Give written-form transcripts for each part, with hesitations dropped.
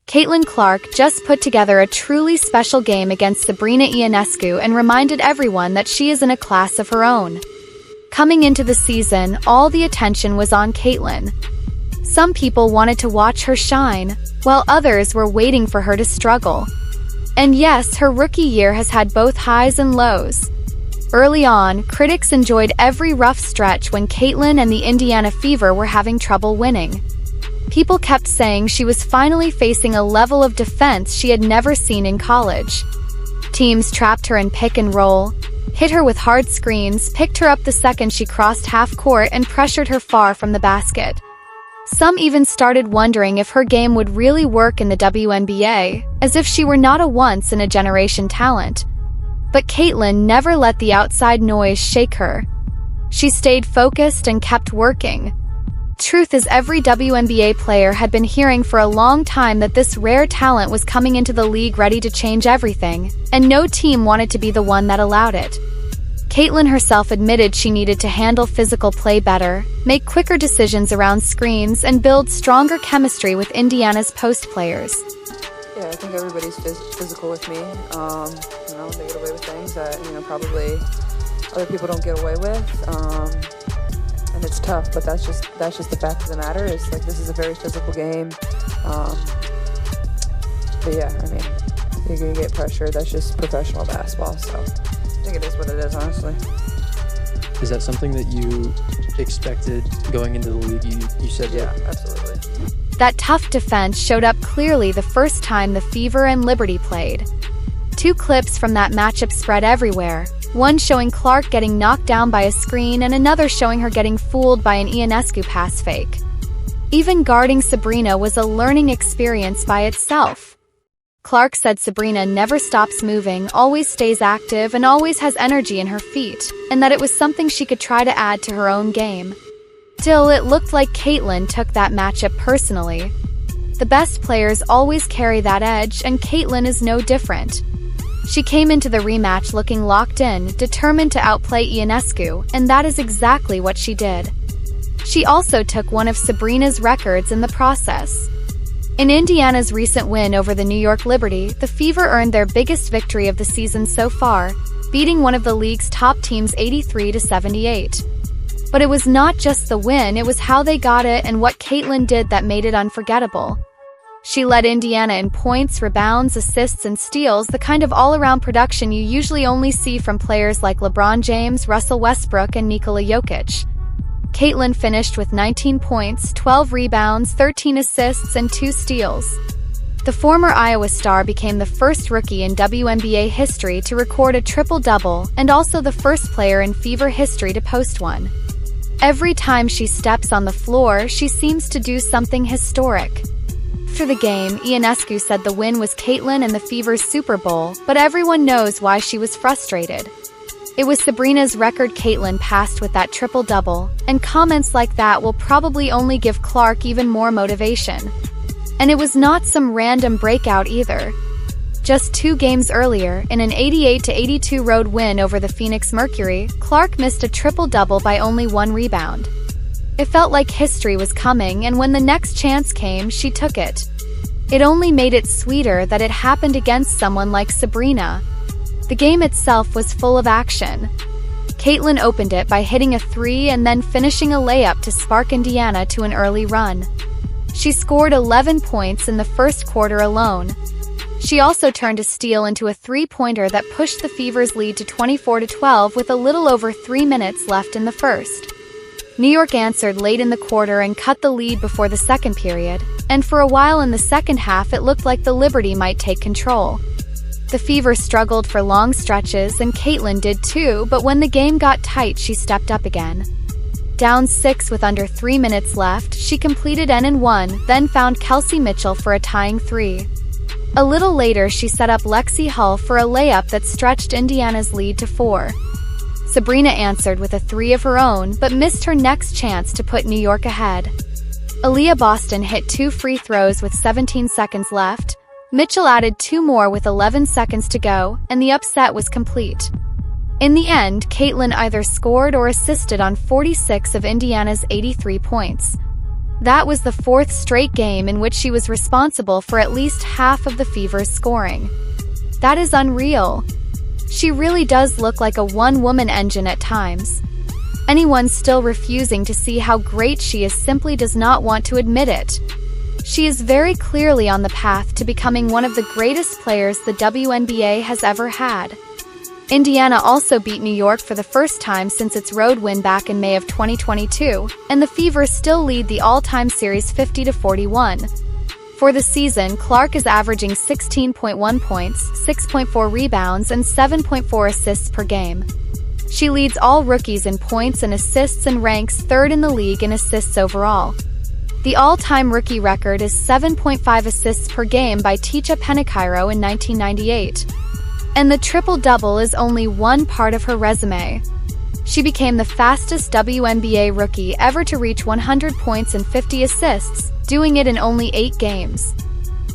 Caitlin Clark just put together a truly special game against Sabrina Ionescu and reminded everyone that she is in a class of her own. Coming into the season, all the attention was on Caitlin. Some people wanted to watch her shine, while others were waiting for her to struggle. And yes, her rookie year has had both highs and lows. Early on, critics enjoyed every rough stretch when Caitlin and the Indiana Fever were having trouble winning. People kept saying she was finally facing a level of defense she had never seen in college. Teams trapped her in pick and roll, hit her with hard screens, picked her up the second she crossed half court, and pressured her far from the basket. Some even started wondering if her game would really work in the WNBA, as if she were not a once-in-a-generation talent. But Caitlin never let the outside noise shake her. She stayed focused and kept working. Truth is, every WNBA player had been hearing for a long time that this rare talent was coming into the league ready to change everything, and no team wanted to be the one that allowed it. Caitlin herself admitted she needed to handle physical play better, make quicker decisions around screens, and build stronger chemistry with Indiana's post players. Yeah, I think everybody's physical with me. They get away with things that, probably other people don't get away with. And it's tough, but that's just the fact of the matter. It's like, this is a very physical game. But yeah, you're gonna get pressure. That's just professional basketball. So I think it is what it is, honestly. Is that something that you expected going into the league? You said yeah, absolutely. That tough defense showed up clearly the first time the Fever and Liberty played. 2 clips from that matchup spread everywhere, one showing Clark getting knocked down by a screen and another showing her getting fooled by an Ionescu pass fake. Even guarding Sabrina was a learning experience by itself. Clark said Sabrina never stops moving, always stays active, and always has energy in her feet, and that it was something she could try to add to her own game. Still, it looked like Caitlin took that matchup personally. The best players always carry that edge, and Caitlin is no different. She came into the rematch looking locked in, determined to outplay Ionescu, and that is exactly what she did. She also took one of Sabrina's records in the process. In Indiana's recent win over the New York Liberty, the Fever earned their biggest victory of the season so far, beating one of the league's top teams 83-78. But it was not just the win, it was how they got it and what Caitlin did that made it unforgettable. She led Indiana in points, rebounds, assists, and steals, the kind of all-around production you usually only see from players like LeBron James, Russell Westbrook, and Nikola Jokic. Caitlin finished with 19 points, 12 rebounds, 13 assists, and 2 steals. The former Iowa star became the first rookie in WNBA history to record a triple-double and also the first player in Fever history to post one. Every time she steps on the floor, she seems to do something historic. After the game, Ionescu said the win was Caitlin and the Fever's Super Bowl, but everyone knows why she was frustrated. It was Sabrina's record Caitlin passed with that triple-double, and comments like that will probably only give Clark even more motivation. And it was not some random breakout either. Just 2 games earlier, in an 88-82 road win over the Phoenix Mercury, Clark missed a triple-double by only 1 rebound. It felt like history was coming, and when the next chance came, she took it. It only made it sweeter that it happened against someone like Sabrina. The game itself was full of action. Caitlin opened it by hitting a 3 and then finishing a layup to spark Indiana to an early run. She scored 11 points in the first quarter alone. She also turned a steal into a 3-pointer that pushed the Fever's lead to 24-12 with a little over 3 minutes left in the first. New York answered late in the quarter and cut the lead before the second period, and for a while in the second half it looked like the Liberty might take control. The Fever struggled for long stretches, and Caitlin did too, but when the game got tight she stepped up again. Down 6 with under 3 minutes left, she completed N1, then found Kelsey Mitchell for a tying 3. A little later she set up Lexi Hull for a layup that stretched Indiana's lead to 4. Sabrina answered with a 3 of her own, but missed her next chance to put New York ahead. Aaliyah Boston hit 2 free throws with 17 seconds left. Mitchell added 2 more with 11 seconds to go, and the upset was complete. In the end, Caitlin either scored or assisted on 46 of Indiana's 83 points. That was the fourth straight game in which she was responsible for at least half of the Fever's scoring. That is unreal. She really does look like a one-woman engine at times. Anyone still refusing to see how great she is simply does not want to admit it. She is very clearly on the path to becoming one of the greatest players the WNBA has ever had. Indiana also beat New York for the first time since its road win back in May of 2022, and the Fever still lead the all-time series 50-41. For the season, Clark is averaging 16.1 points, 6.4 rebounds, and 7.4 assists per game. She leads all rookies in points and assists and ranks third in the league in assists overall. The all-time rookie record is 7.5 assists per game by Ticha Penicairo in 1998. And the triple-double is only one part of her resume. She became the fastest WNBA rookie ever to reach 100 points and 50 assists, doing it in only 8 games.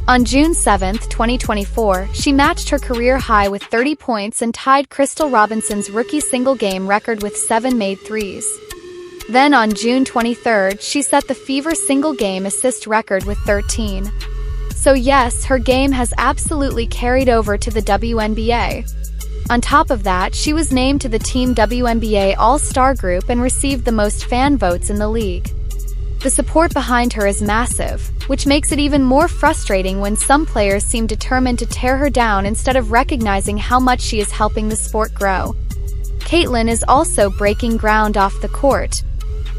On June 7, 2024, she matched her career high with 30 points and tied Crystal Robinson's rookie single-game record with 7 made threes. Then on June 23, she set the Fever single-game assist record with 13. So yes, her game has absolutely carried over to the WNBA. On top of that, she was named to the Team WNBA All-Star Group and received the most fan votes in the league. The support behind her is massive, which makes it even more frustrating when some players seem determined to tear her down instead of recognizing how much she is helping the sport grow. Caitlin is also breaking ground off the court.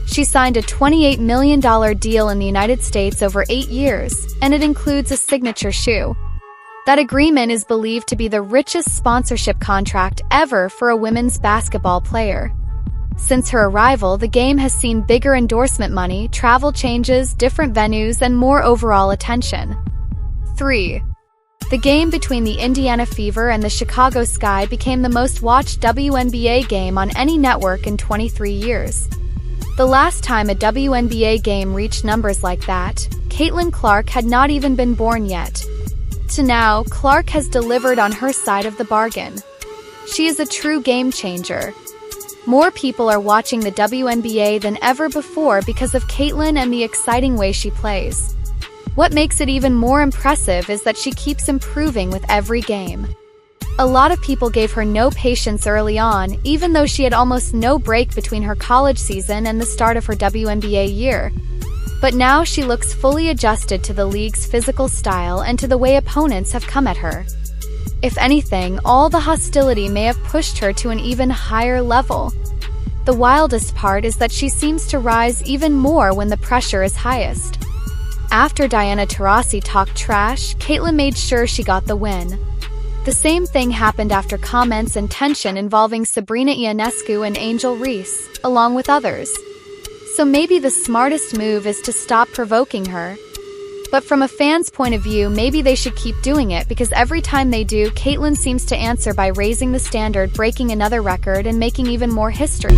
She signed a $28 million deal in the United States over 8 years, and it includes a signature shoe. That agreement is believed to be the richest sponsorship contract ever for a women's basketball player. Since her arrival, the game has seen bigger endorsement money, travel changes, different venues, and more overall attention. 3. The game between the Indiana Fever and the Chicago Sky became the most watched WNBA game on any network in 23 years. The last time a WNBA game reached numbers like that, Caitlin Clark had not even been born yet. To now, Clark has delivered on her side of the bargain. She is a true game changer. More people are watching the WNBA than ever before because of Caitlin and the exciting way she plays. What makes it even more impressive is that she keeps improving with every game. A lot of people gave her no patience early on, even though she had almost no break between her college season and the start of her WNBA year. But now she looks fully adjusted to the league's physical style and to the way opponents have come at her. If anything, all the hostility may have pushed her to an even higher level. The wildest part is that she seems to rise even more when the pressure is highest. After Diana Taurasi talked trash, Caitlin made sure she got the win. The same thing happened after comments and tension involving Sabrina Ionescu and Angel Reese, along with others. So maybe the smartest move is to stop provoking her. But from a fan's point of view, maybe they should keep doing it because every time they do, Caitlin seems to answer by raising the standard, breaking another record, and making even more history.